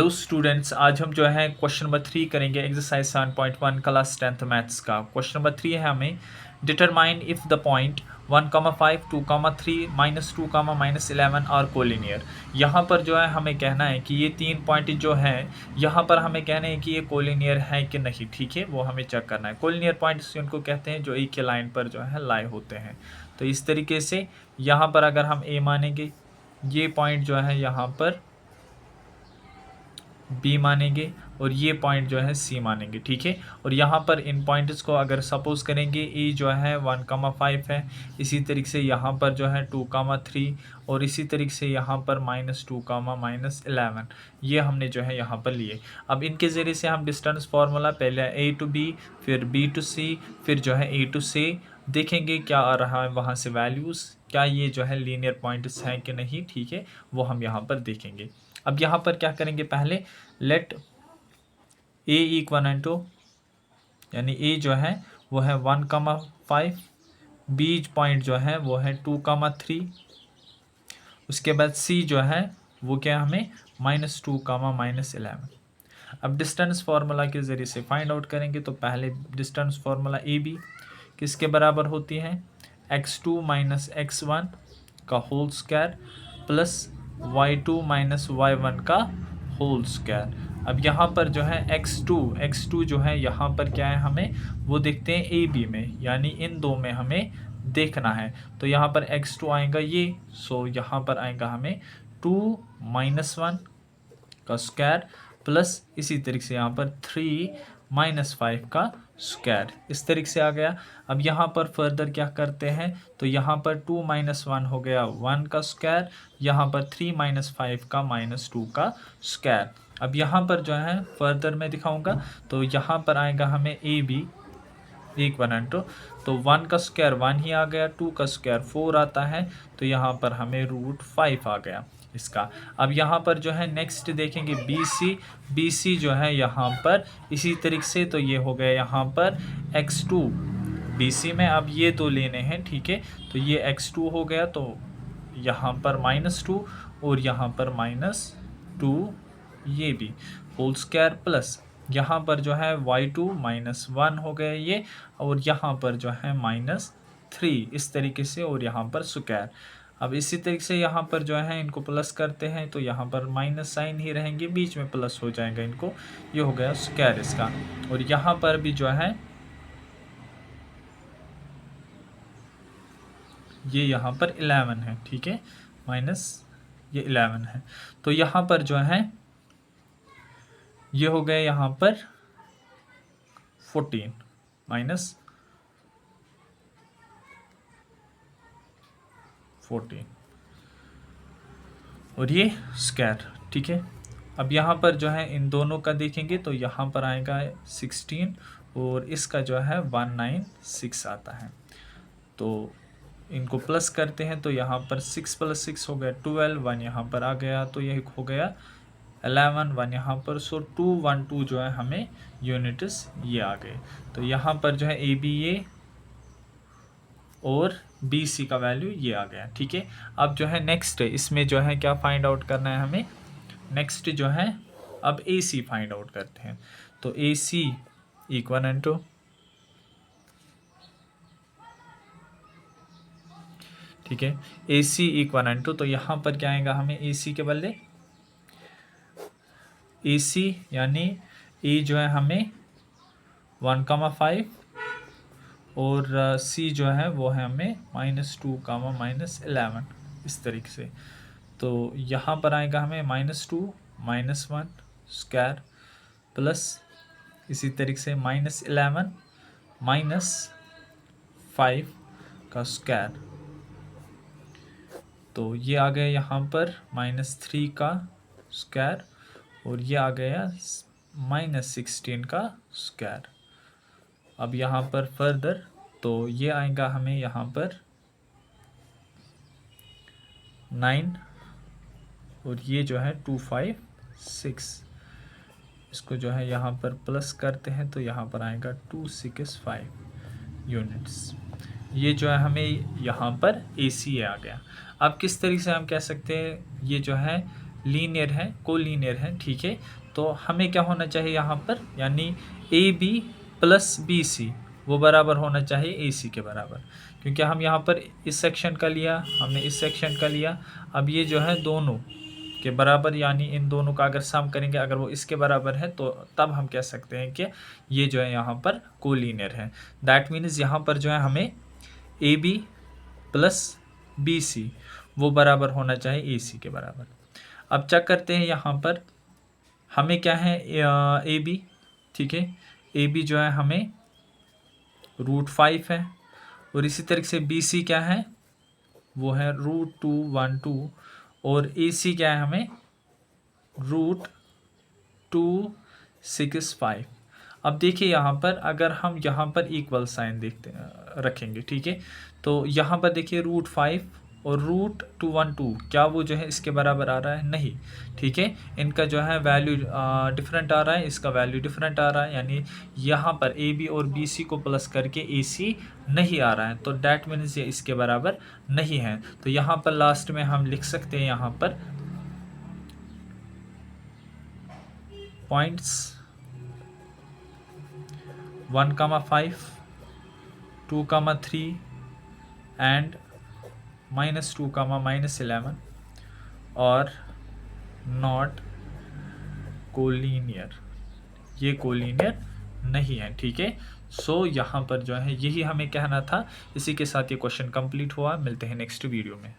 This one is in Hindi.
हेलो स्टूडेंट्स, आज हम जो है क्वेश्चन नंबर 3 करेंगे एक्सरसाइज 7.1 क्लास 10th मैथ्स का। क्वेश्चन नंबर 3 है हमें डिटरमाइन इफ द पॉइंट 1,5 2,3 -2, -11 और कोलिनियर। यहाँ पर जो है हमें कहना है कि ये 3 पॉइंट जो है यहाँ पर हमें कहना है कि ये कोलिनियर है कि नहीं। ठीक है, वो हमें चेक करना है। कोलिनियर पॉइंट्स उनको कहते हैं जो एक ही लाइन पर जो है लाए होते हैं। तो इस तरीके से यहाँ पर अगर हम ए मानेंगे, ये पॉइंट जो है यहाँ पर बी मानेंगे और ये पॉइंट जो है सी मानेंगे। ठीक है, और यहाँ पर इन पॉइंट्स को अगर सपोज करेंगे ई जो है 1,5 है, इसी तरीके से यहाँ पर जो है 2,3 और इसी तरीके से यहाँ पर -2, -11 ये हमने जो है यहाँ पर लिए। अब इनके ज़रिए से हम डिस्टेंस फार्मूला पहले ए टू बी, फिर बी टू सी, फिर जो है ए टू सी देखेंगे क्या आ रहा है वहाँ से वैल्यूज़, क्या ये जो है लीनियर पॉइंट्स हैं कि नहीं। ठीक है, वो हम यहाँ पर देखेंगे। अब यहाँ पर क्या करेंगे, पहले लेट ए इक्वल टू, यानी ए जो है वो है 1,5, बीच पॉइंट जो है वो है 2,3, उसके बाद सी जो है वो क्या हमें -2, -11। अब डिस्टेंस फार्मूला के ज़रिए से फाइंड आउट करेंगे। तो पहले डिस्टेंस फार्मूला ए बी किसके बराबर होती है, x2 - x1 का whole square plus y2 - y1 का होल स्क्वायर। अब यहाँ पर जो है x2 जो है यहाँ पर क्या है हमें वो देखते हैं ए बी में, यानी इन दो में हमें देखना है। तो यहाँ पर x2 आएगा ये, सो यहाँ पर आएगा हमें 2 - 1 का स्क्वायर प्लस इसी तरीके से यहाँ पर 3 - 5 का स्क्वायर, इस तरीके से आ गया। अब यहाँ पर फर्दर क्या करते हैं, तो यहाँ पर 2 - 1 हो गया 1 का स्क्वायर, यहाँ पर 3 - 5 का -2 का स्क्वायर। अब यहाँ पर जो है फर्दर मैं दिखाऊंगा, तो यहाँ पर आएगा हमें ए बी इक्वल टू, तो 1 का स्क्वायर 1 ही आ गया, 2 का स्क्वायर 4 आता है, तो यहाँ पर हमें √5 आ गया इसका। अब यहाँ पर जो है नेक्स्ट देखेंगे बी सी जो है यहाँ पर इसी तरीके से, तो ये हो गया यहाँ पर x2 बी सी में। अब ये दो लेने हैं, ठीक है, तो ये x2 हो गया, तो यहाँ पर -2 और यहाँ पर -2 ये भी होल स्क्वायर प्लस यहाँ पर जो है y2 -1 हो गया ये, और यहाँ पर जो है -3 इस तरीके से, और यहाँ पर स्क्वायर। अब इसी तरीके से यहाँ पर जो है इनको प्लस करते हैं, तो यहाँ पर माइनस साइन ही रहेंगे, बीच में प्लस हो जाएगा इनको, ये हो गया स्क्वायर इसका। और यहाँ पर भी जो है ये यहाँ पर 11 है, ठीक है, माइनस ये 11 है, तो यहाँ पर जो है ये हो गया यहाँ पर 14 -14 और ये स्क्वायर। ठीक है, अब यहाँ पर जो है इन दोनों का देखेंगे, तो यहाँ पर आएगा 16 और इसका जो है 196 आता है। तो इनको प्लस करते हैं, तो यहाँ पर 6 + 6 हो गया 12, 1 यहाँ पर आ गया, तो ये हो गया 11, 1 यहाँ पर, सो 212 जो है हमें यूनिट्स ये आ गए। तो यहाँ पर जो है ए बी ए और बी सी का वैल्यू ये आ गया। ठीक है, अब जो है नेक्स्ट इसमें जो है क्या फाइंड आउट करना है हमें, नेक्स्ट जो है अब ए सी फाइंड आउट करते हैं। तो ए सी इक्वल टू, ठीक है, ए सी इक्वल टू, तो यहाँ पर क्या आएगा हमें ए सी के बदले ए सी, यानी ए जो है हमें 1,5 और सी जो है वो है हमें -2, -11 इस तरीके से। तो यहाँ पर आएगा हमें -2 -1 स्क्वायर प्लस इसी तरीके से -11 -5 का स्क्वायर, तो ये आ गया यहाँ पर -3 का स्क्वायर और ये आ गया -16 का स्क्वायर। अब यहाँ पर फर्दर तो ये आएगा हमें यहाँ पर 9 और ये जो है 256, इसको जो है यहाँ पर प्लस करते हैं, तो यहाँ पर आएगा 265 यूनिट्स। ये जो है हमें यहाँ पर AC आ गया। अब किस तरीके से हम कह सकते हैं, ये जो है लीनियर है, कोलीनियर है, ठीक है। तो हमें क्या होना चाहिए यहाँ पर, यानी A B plus B C वो बराबर होना चाहिए ए सी के बराबर, क्योंकि हम यहाँ पर इस सेक्शन का लिया, हमने इस सेक्शन का लिया। अब ये जो है दोनों के बराबर, यानी इन दोनों का अगर सम करेंगे, अगर वो इसके बराबर है तो तब हम कह सकते हैं कि ये जो है यहाँ पर कोलीनियर है। दैट मीन्स यहाँ पर जो है हमें A B plus B C वो बराबर होना चाहिए ए सी के बराबर। अब चेक करते हैं यहाँ पर हमें क्या है, ए बी, ठीक है, ए बी जो है हमें √5 है, और इसी तरीके से बी सी क्या है, वो है √212, और ए सी क्या है हमें √265। अब देखिए यहाँ पर अगर हम यहाँ पर इक्वल साइन देखते रखेंगे, ठीक है, तो यहाँ पर देखिए √5 और √212 क्या वो जो है इसके बराबर आ रहा है, नहीं, ठीक है। इनका जो है वैल्यू डिफरेंट आ रहा है, इसका वैल्यू डिफरेंट आ रहा है, यानी यहाँ पर ए बी और बी सी को प्लस करके ए सी नहीं आ रहा है, तो डैट मीन्स ये इसके बराबर नहीं है। तो यहाँ पर लास्ट में हम लिख सकते हैं यहाँ पर पॉइंट्स 1,5, 2,3 एंड -2, -11 और नॉट कोलीनियर, ये कोलीनियर नहीं है, ठीक है। सो यहाँ पर जो है यही हमें कहना था। इसी के साथ ये क्वेश्चन कंप्लीट हुआ। मिलते हैं नेक्स्ट वीडियो में।